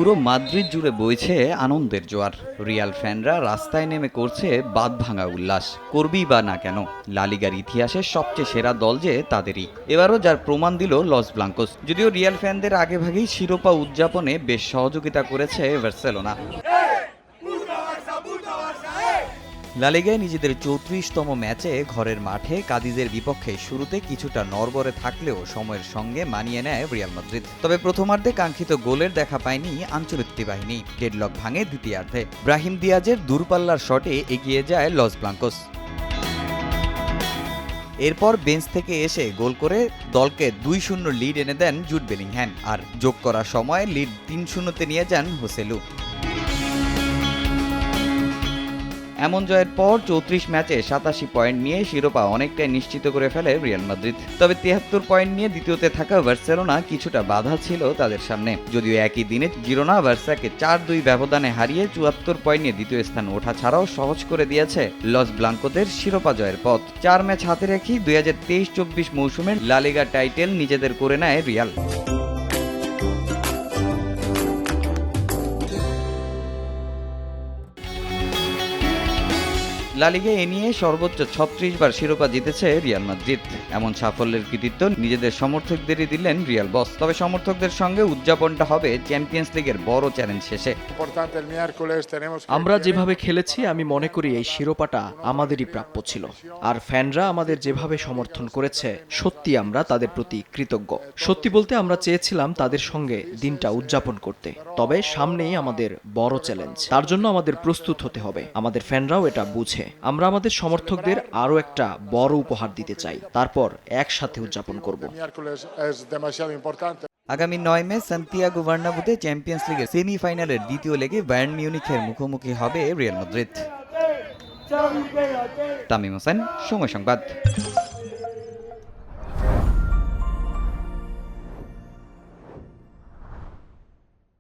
পুরো মাদ্রিদ জুড়ে বইছে আনন্দের জোয়ার। রিয়াল ফ্যানরা রাস্তায় নেমে করছে বাঁধভাঙা উল্লাস। করবেই বা না কেন, লা লিগার ইতিহাসের সবচেয়ে সেরা দল যে তাদেরই। এবারও যার প্রমাণ দিল লস ব্লাঙ্কোস। যদিও রিয়াল ফ্যানদের আগেভাগেই শিরোপা উদযাপনে বেশ সহযোগিতা করেছে বার্সেলোনা। লা লিগায় নিজেদের 34তম ম্যাচে ঘরের মাঠে কাদিজের বিপক্ষে শুরুতে কিছুটা নড়বড়ে থাকলেও সময়ের সঙ্গে মানিয়ে নেয় রিয়াল মাদ্রিদ। তবে প্রথমার্ধে কাঙ্ক্ষিত গোলের দেখা পায়নি আঞ্চলিক বাহিনী। ডেডলক ভাঙে দ্বিতীয়ার্ধে। ব্রাহিম দিয়াজের দূরপাল্লার শটে এগিয়ে যায় লস ব্লাঙ্কোস। এরপর বেঞ্চ থেকে এসে গোল করে দলকে 2-0 লিড এনে দেন জুড বেলিংহ্যাম। আর যোগ করার সময় লিড 3-0-তে নিয়ে যান হোসেলু। এমন জয়ের পর 34 ম্যাচে 87 পয়েন্ট নিয়ে শিরোপা অনেকটাই নিশ্চিত করে ফেলে রিয়াল মাদ্রিদ। তবে 73 পয়েন্ট নিয়ে দ্বিতীয়তে থাকা বার্সেলোনা কিছুটা বাধা ছিল তাদের সামনে। যদিও একই দিনে জিরোনা বার্সাকে 4-2 ব্যবধানে হারিয়ে 74 পয়েন্ট নিয়ে দ্বিতীয় স্থান ওঠা ছাড়াও সহজ করে দিয়েছে লস ব্লাঙ্কোদের শিরোপা জয়ের পথ। 4 ম্যাচ হাতে রেখেই 2023-24 মৌসুমের লা লিগা টাইটেল নিজেদের করে নেয় রিয়াল। লা লিগায় এ নিয়ে সর্বোচ্চ 36 বার শিরোপা জিতেছে রিয়াল মাদ্রিদ। এমন সাফল্যের কৃতিত্ব নিজেদের সমর্থকদেরই দিলেন রিয়াল বস। তবে সমর্থকদের সঙ্গে উদযাপনটা হবে চ্যাম্পিয়ন্স লিগের বড় চ্যালেঞ্জ শেষে। আমরা যেভাবে খেলেছি আমি মনে করি এই শিরোপাটা আমাদেরই প্রাপ্য ছিল। আর ফ্যানরা আমাদের যেভাবে সমর্থন করেছে, সত্যি আমরা তাদের প্রতি কৃতজ্ঞ। সত্যি বলতে আমরা চেয়েছিলাম তাদের সঙ্গে দিনটা উদযাপন করতে। তবে সামনেই আমাদের বড় চ্যালেঞ্জ, তার জন্য আমাদের প্রস্তুত হতে হবে। আমাদের ফ্যানরাও এটা বুঝে। আমরা আমাদের সমর্থকদের আরো একটা বড় উপহার দিতে চাই, তারপর একসাথে উদযাপন করব। আগামী 9 মে সান্তিয়াগো বার্নাব্যুতে চ্যাম্পিয়ন্স লিগের সেমিফাইনালের দ্বিতীয় লেগে বায়ার্ন মিউনিখের মুখোমুখি হবে রিয়াল মাদ্রিদ। তামিম হোসেন, সময় সংবাদ।